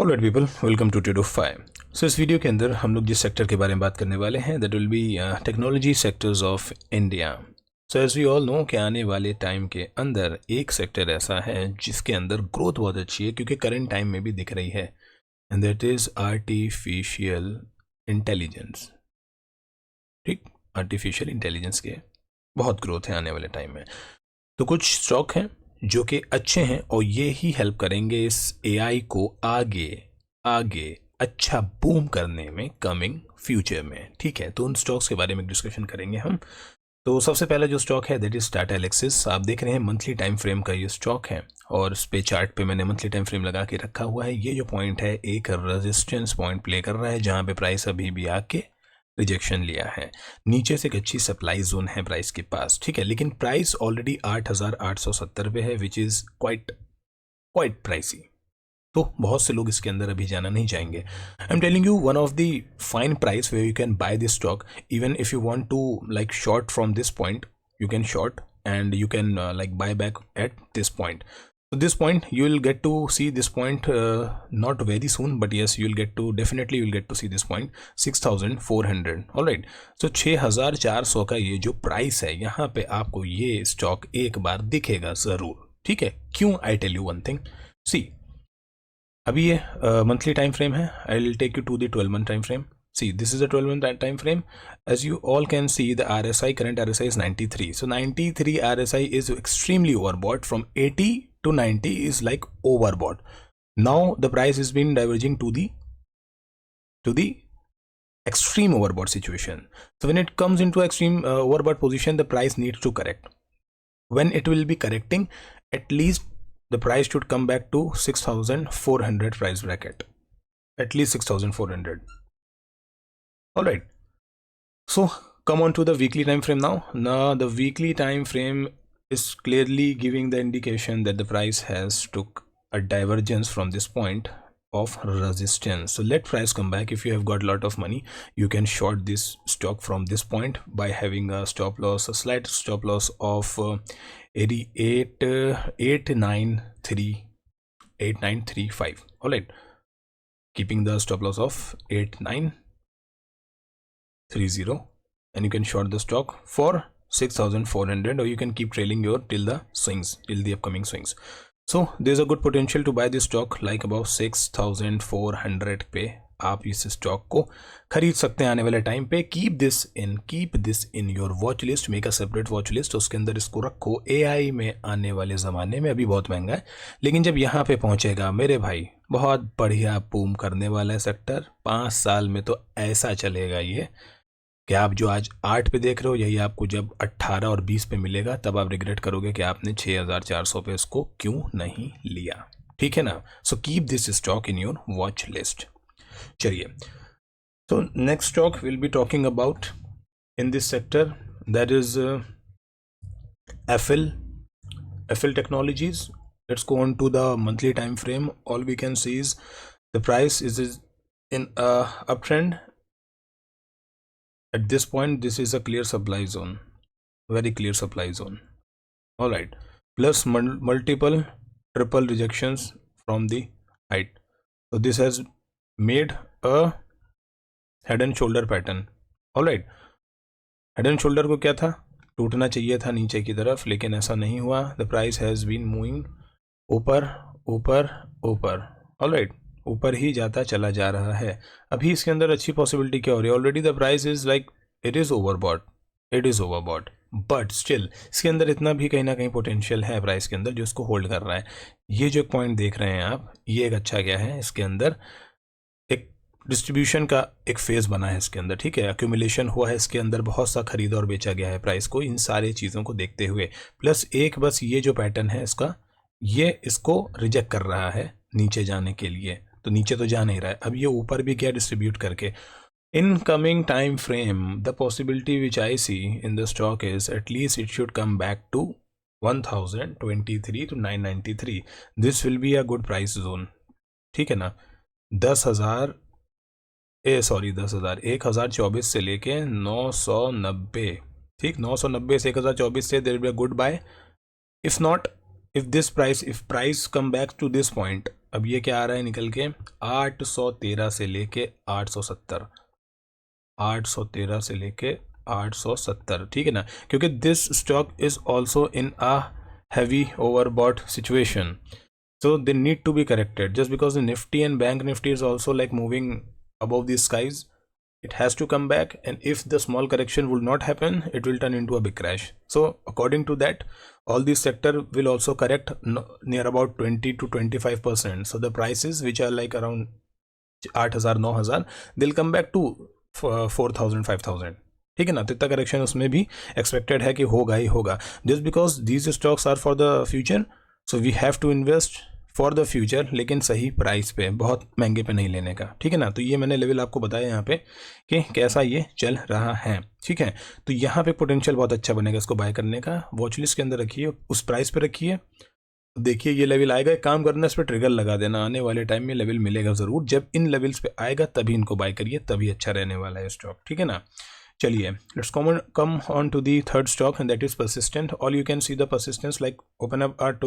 Alright people, welcome to Tradofy. So इस video के अंदर हम लोग जिस सेक्टर के बारे में बात करने वाले हैं that will be technology sectors of India. So as we all know कि आने वाले टाइम के अंदर एक सेक्टर ऐसा है जिसके अंदर ग्रोथ बहुत अच्छी है, क्योंकि करंट टाइम में भी दिख रही है, and that is artificial intelligence. ठीक, आर्टिफिशियल इंटेलिजेंस के बहुत ग्रोथ है आने वाले टाइम में। तो कुछ स्टॉक हैं जो कि अच्छे हैं और ये ही हेल्प करेंगे इस एआई को आगे आगे अच्छा बूम करने में कमिंग फ्यूचर में। ठीक है, तो उन स्टॉक्स के बारे में डिस्कशन करेंगे हम। तो सबसे पहला जो स्टॉक है दैट इज टाटा एलेक्सिस। आप देख रहे हैं मंथली टाइम फ्रेम का ये स्टॉक है और इस पे चार्ट पे मैंने मंथली टाइम फ्रेम लगा के रखा हुआ है। ये जो पॉइंट है एक रेजिस्टेंस पॉइंट प्ले कर रहा है जहां पे प्राइस अभी भी आके रिजेक्शन लिया है। नीचे से एक अच्छी सप्लाई जोन है प्राइस के पास, ठीक है, लेकिन प्राइस ऑलरेडी 8,870 पे है, विच इज क्वाइट प्राइसी। तो बहुत से लोग इसके अंदर अभी जाना नहीं चाहेंगे। I am telling you one of the fine price where you can buy this stock. Even if you want to like short from this point, you can short and you can like buy back at this point. So this point you will get to see this point not very soon, but yes, you will get to definitely you will get to see this point 6,400. all right, so 6,400 का ये जो price है यहाँ पे आपको ये stock एक बार दिखेगा जरूर। ठीक है, क्यों? I tell you one thing, see अभी ये मंथली टाइम फ्रेम है। I will take you to the 12 month time frame. See, this is a 12-month time frame. As you all can see, the RSI, current RSI is 93. So 93 RSI is extremely overbought. From 80 to 90 is like overbought. Now the price has been diverging to the extreme overbought situation. So when it comes into extreme overbought position, the price needs to correct. When it will be correcting, at least the price should come back to 6,400 price bracket. At least 6,400. All right, so come on to the weekly time frame now. Now the weekly time frame is clearly giving the indication that the price has took a divergence from this point of resistance. So let price come back. If you have got a lot of money, you can short this stock from this point by having a stop loss, a slight stop loss of 8935. all right, keeping the stop loss of 8930, and you can short the stock for 6,400, or you can keep trailing your till the upcoming swings. So there's a good potential to buy this stock like about 6,400 पे आप इस stock को खरीद सकते हैं आने वाले time पे। Keep this in your watch list, make a separate watch list, उसके अंदर इसको रखो। एआई में आने वाले ज़माने में अभी बहुत महंगा है, लेकिन जब यहाँ पे पहुँचेगा मेरे भाई बहुत बढ़िया बूम करने वाला है सेक्टर। 5 साल में तो ऐसा चलेगा ये कि आप जो आज 8 पे देख रहे हो यही आपको जब 18 और 20 पे मिलेगा तब आप रिग्रेट करोगे कि आपने 6,400 पे इसको क्यों नहीं लिया। ठीक है ना? So keep this stock in your watch list. चलिए, so next stock we'll be talking about in this sector, that is FL Technologies. Let's go on to the monthly time frame. All we can see is the price is in a uptrend. At this point this is a clear supply zone, very clear supply zone. all right, plus multiple triple rejections from the height. So this has made a head and shoulder pattern. all right, head and shoulder को क्या था, टूटना चाहिए था नीचे की तरफ, लेकिन ऐसा नहीं हुआ। the price has been moving ऊपर ऊपर ऊपर। all right, ऊपर ही जाता चला जा रहा है। अभी इसके अंदर अच्छी पॉसिबिलिटी क्या हो रही है, already the price is like it is overbought, but still इसके अंदर इतना भी कहीं ना कहीं पोटेंशियल है प्राइस के अंदर जो इसको होल्ड कर रहा है। ये जो पॉइंट देख रहे हैं आप, ये एक अच्छा क्या है, इसके अंदर एक डिस्ट्रीब्यूशन का एक फेज बना है इसके अंदर। ठीक है, एक्यूमुलेशन हुआ है इसके अंदर, बहुत सा खरीदा और बेचा गया है प्राइस को, इन सारी चीज़ों को देखते हुए। प्लस एक बस ये जो पैटर्न है इसका, ये इसको रिजेक्ट कर रहा है नीचे जाने के लिए, तो नीचे तो जा नहीं रहा है। अब ये ऊपर भी क्या डिस्ट्रीब्यूट करके in coming time frame, the possibility which I see in the stock is at least it should come back to 1,023 to 993. This will be a good price zone. ठीक है ना? 10,000 10,024 से लेके 990। ठीक, 990 से 1,024 से there will be a good buy. If not, if price come back to this point, अब ये क्या आ रहा है निकल के 813 से लेके 870, 813 से लेके 870, ठीक है ना, क्योंकि this stock is also in a heavy overbought situation, so they need to be corrected. Just because the Nifty and Bank Nifty is also like moving above the skies, it has to come back, and if the small correction will not happen, it will turn into a big crash. So according to that, all these sector will also correct near about 20 to 25%. So the prices which are like around 8,000 9,000, they'll come back to 4,000 5,000, ठीक है ना। तो इतना correction उसमें भी expected है कि होगा ही होगा, just because these stocks are for the future, so we have to invest for the future, लेकिन सही प्राइस पे, बहुत महंगे पे नहीं लेने का, ठीक है ना। तो ये मैंने लेवल आपको बताया यहाँ पे कि कैसा ये चल रहा है, ठीक है। तो यहाँ पे पोटेंशियल बहुत अच्छा बनेगा इसको बाय करने का, वॉच लिस्ट के अंदर रखिए, उस प्राइस पे रखिए, देखिए ये लेवल आएगा, एक काम करना इस पर ट्रिगर लगा देना, आने वाले टाइम में लेवल मिलेगा ज़रूर, जब इन लेवल्स पे आएगा तभी इनको बाय करिए, तभी अच्छा रहने वाला है स्टॉक, ठीक है ना। चलिए let's come on to the third stock, and that is Persistent. All you can see the persistence like open up are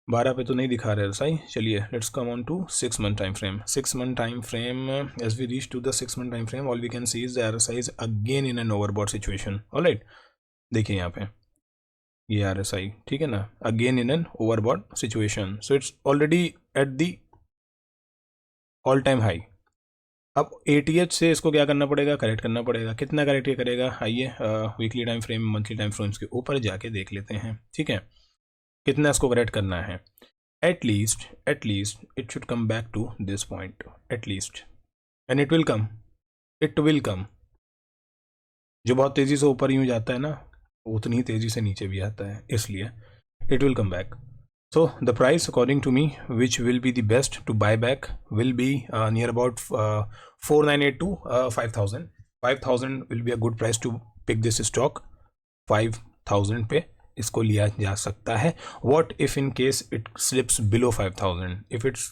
12 पे तो नहीं दिखा रहे सही। चलिए let's come on to 6 month time frame. 6 month time frame, as we reach to the 6 month time frame, all we can see is the RSI is again in an overbought situation. Alright, देखिए यहाँ पे ये RSI, ठीक है ना, again in an overbought situation, so it's already at the all time high. अब ATH से इसको क्या करना पड़ेगा, करेक्ट करना पड़ेगा। कितना करेक्ट करेगा, आइए weekly time frame, monthly time frames के ऊपर जाके देख लेते हैं, ठीक है, कितना इसको करेक्ट करना है। At least it should come back to this point, at least, and it will come. जो बहुत तेजी से ऊपर यूं जाता है ना, उतनी ही तेजी से नीचे भी आता है, इसलिए it will come back. So the price according to me which will be the best to buy back will be near about 4,982 5,000. 5,000 will be a good price to pick this stock. 5,000 पे इसको लिया जा सकता है। What if in case it slips below 5,000? If it's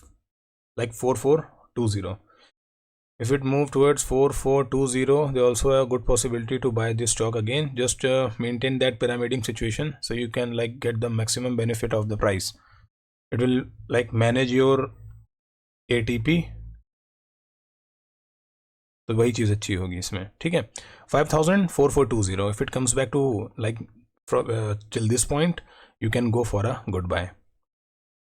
like 4,420, if it move towards 4,420, there also a good possibility to buy this stock again. Just maintain that pyramiding situation so you can like get the maximum benefit of the price. It will like manage your ATP, तो वही चीज़ अच्छी होगी इसमें, ठीक है। 5,420, if it comes back to like till this point, you can go for a good buy,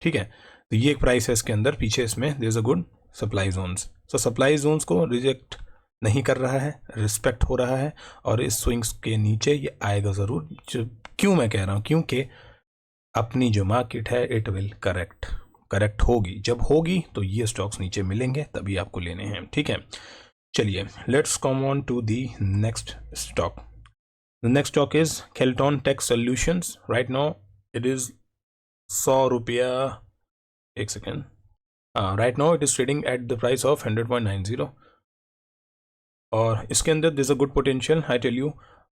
ठीक है। तो ये एक प्राइस है इसके अंदर, पीछे इसमें there is a good supply zones, so supply zones को रिजेक्ट नहीं कर रहा है, रिस्पेक्ट हो रहा है, और इस स्विंग्स के नीचे ये आएगा ज़रूर। क्यों मैं कह रहा हूँ, क्योंकि अपनी जो मार्केट है इट विल करेक्ट होगी, जब होगी तो ये स्टॉक्स नीचे मिलेंगे, तभी आपको लेने हैं, ठीक है। चलिए let's come on to the next stock. The next stock is Keltron tech solutions. Right now it is 100 रुपया, एक second, right now it is trading at the price of 100.90, और इसके अंदर there's a good potential, I tell you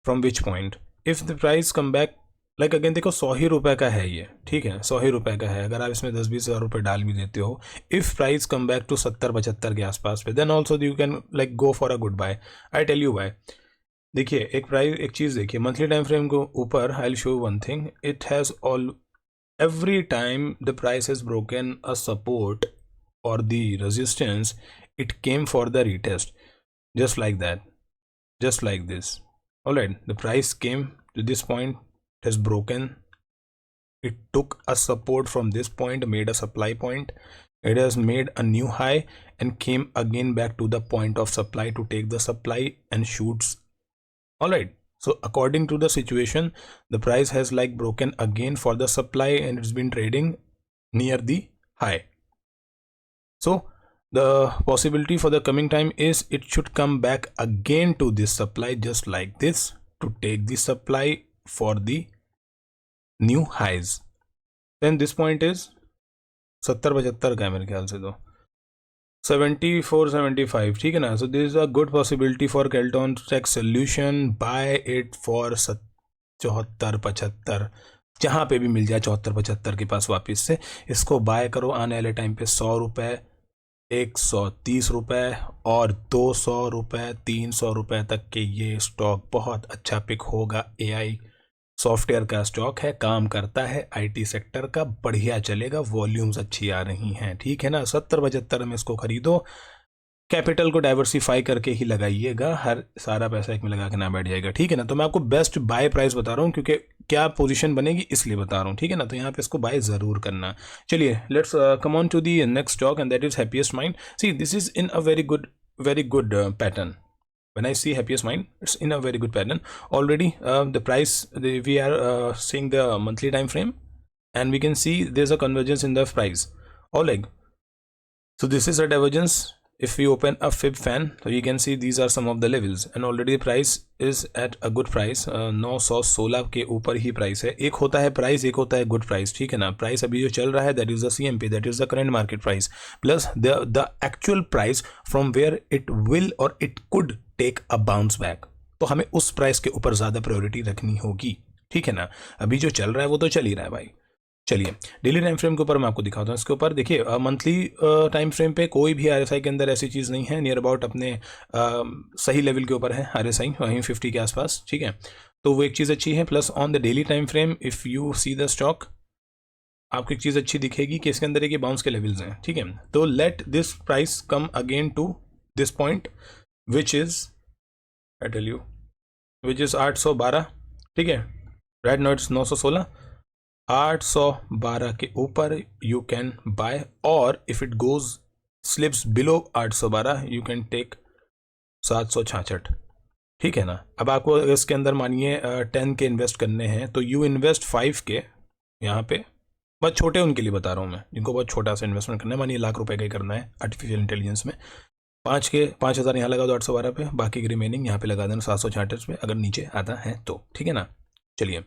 from which point, if the price come back like again, देखो 100 ही रुपए का है ये, ठीक है, 100 ही रुपए का है, अगर आप इसमें 10-20 हज़ार रुपए डाल भी देते हो, if price come back to 70-75 के आसपास पे, then also you can like go for a good buy, I tell you why। देखिए एक चीज़ देखिए, मंथली टाइम फ्रेम को ऊपर I'll show one thing, it has every time the price has broken a support or the resistance, it came for the retest, just like that, just like this. All right, the price came to this point, it has broken, it took a support from this point, made a supply point, it has made a new high and came again back to the point of supply to take the supply and shoots. All right, so according to the situation, the price has like broken again for the supply and it's been trading near the high. So the possibility for the coming time is it should come back again to this supply, just like this, to take the supply for the new highs. Then this point is 70-75 का है मेरे ख्याल से, तो 74-75, ठीक है ना। So there is a good possibility for Kelton Tech Solution, buy it for 74-75, जहाँ पे भी मिल जाए 74-75 के पास वापस से इसको बाय करो। आने वाले टाइम पे 100 रुपये, 130 रुपये और 200 रुपये, 300 रुपये तक के ये स्टॉक बहुत अच्छा पिक होगा। AI सॉफ्टवेयर का स्टॉक है, काम करता है, आईटी सेक्टर का, बढ़िया चलेगा, वॉल्यूम्स अच्छी आ रही हैं, ठीक है ना। 70-75 में इसको खरीदो, कैपिटल को डाइवर्सिफाई करके ही लगाइएगा, हर सारा पैसा एक में लगा के ना बैठ जाएगा, ठीक है ना। तो मैं आपको बेस्ट बाय प्राइस बता रहा हूँ क्योंकि क्या पोजीशन बनेगी इसलिए बता रहा हूँ, ठीक है ना। तो यहाँ पे इसको बाय जरूर करना। चलिए let's come on to the next stock and that is Happiest Mind. See this is in a very good pattern. When I see happiest mind, it's in a very good pattern already. The price, we are seeing the monthly time frame, and we can see there's a convergence in the price. All like, so this is a divergence. If we open a fib fan, so you can see these are some of the levels, and already the price is at a good price. 916 के ऊपर ही price है। एक होता है price, एक होता है good price, ठीक है ना। प्राइस अभी जो चल रहा है that is the CMP, that is the current market price, plus the actual price from where it will और it could take a bounce back. तो हमें उस प्राइस के ऊपर ज़्यादा प्रायोरिटी रखनी होगी, ठीक है ना। अभी जो चल रहा है वो तो चल ही रहा है भाई। चलिए डेली टाइम फ्रेम के ऊपर मैं आपको दिखाता हूँ। इसके ऊपर देखिए मंथली टाइम फ्रेम पे कोई भी RSI के अंदर ऐसी चीज़ नहीं है, नियर अबाउट अपने सही लेवल के ऊपर है RSI, वहीं 50 के आसपास, ठीक है। तो वो एक चीज़ अच्छी है। Plus on the daily time frame if you see the stock, आपको एक चीज़ अच्छी दिखेगी कि इसके अंदर एक बाउंस के लेवल्स हैं, ठीक है। तो let this price come again to this point which is, I tell you, which is 812, ठीक है। राइट नाउ इट्स 916, 812 के ऊपर यू कैन बाय, और if it goes slips below 812 you can take 766, ठीक है ना। अब आपको इसके अंदर मानिए 10 के इन्वेस्ट करने हैं तो यू इन्वेस्ट 5 के यहाँ पे, बहुत छोटे उनके लिए बता रहा हूँ मैं, जिनको बहुत छोटा सा इन्वेस्टमेंट करना है, मानिए ₹1,00,000 का ही करना है आर्टिफिशियल इंटेलिजेंस में। 5,000 यहाँ लगा दो 812 पे, बाकी की रिमेनिंग यहाँ पे लगा देना 766 पे, अगर नीचे आता है तो, ठीक है ना। चलिए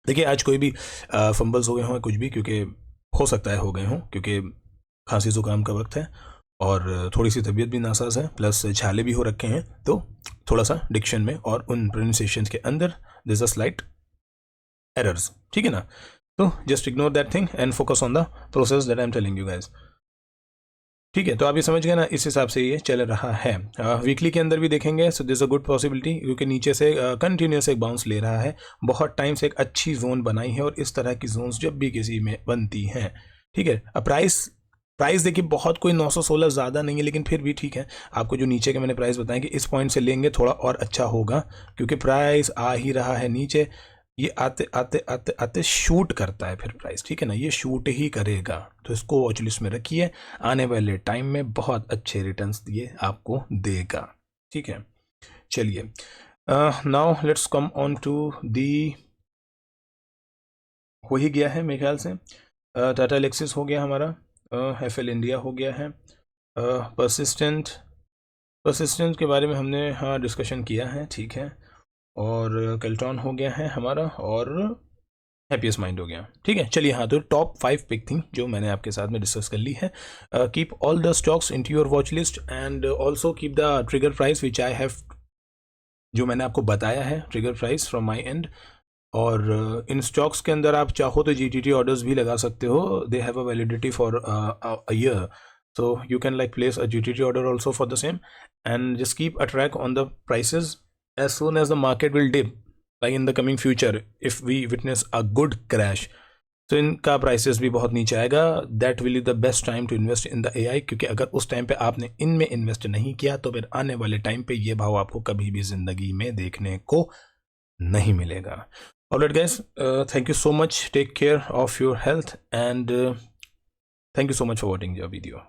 देखिए आज कोई भी फंबल्स हो गए हों कुछ भी, क्योंकि हो सकता है हो गए हों, क्योंकि खांसी जुकाम का वक्त है और थोड़ी सी तबीयत भी नासाज है, प्लस छाले भी हो रखे हैं, तो थोड़ा सा डिक्शन में और उन प्रोनाउंसिएशंस के अंदर there is a slight errors, ठीक है ना। तो just ignore that thing and focus on the process that I am telling you guys, ठीक है। तो आप ये समझ गए ना, इस हिसाब से ये चल रहा है। वीकली के अंदर भी देखेंगे, so this a good possibility, क्योंकि नीचे से कंटिन्यूस एक बाउंस ले रहा है, बहुत टाइम से एक अच्छी जोन बनाई है, और इस तरह की जोन्स जब भी किसी में बनती हैं, ठीक है। अब प्राइस देखिए बहुत कोई 916 ज़्यादा नहीं है, लेकिन फिर भी ठीक है। आपको जो नीचे के मैंने प्राइस बताया कि इस पॉइंट से लेंगे थोड़ा और अच्छा होगा, क्योंकि प्राइस आ ही रहा है नीचे, ये आते आते आते आते शूट करता है फिर प्राइस, ठीक है ना। ये शूट ही करेगा, तो इसको वॉच लिस्ट में रखिए, आने वाले टाइम में बहुत अच्छे रिटर्न्स दिए आपको देगा, ठीक है। चलिए now let's come on to the, हो ही गया है मेरे ख्याल से, टाटा एलेक्सिस हो गया हमारा, FL इंडिया हो गया है, परसिस्टेंट के बारे में हमने हाँ डिस्कशन किया है, ठीक है, और केल्ट्रॉन हो गया है हमारा, और हैप्पीएस्ट माइंड हो गया, ठीक है। चलिए हाँ, तो टॉप 5 पिक थी जो मैंने आपके साथ में डिस्कस कर ली है। Keep all the stocks into your watch list and also keep the trigger price which I have, जो मैंने आपको बताया है trigger price from my and. और इन स्टॉक्स के अंदर आप चाहो तो GTT ऑर्डर्स भी लगा सकते हो, they have a validity for a year, so you can like place a GTT order also for the same, and just keep a track on the prices as soon as the market will dip, like in the coming future if we witness a good crash, तो इनका prices भी बहुत नीचे आएगा, that will the best time to invest in the AI, क्योंकि अगर उस time पे आपने इनमें इन्वेस्ट नहीं किया तो फिर आने वाले टाइम पे ये भाव आपको कभी भी जिंदगी में देखने को नहीं मिलेगा। Alright guys, thank you so much, take care of your health and thank you so much for watching your video.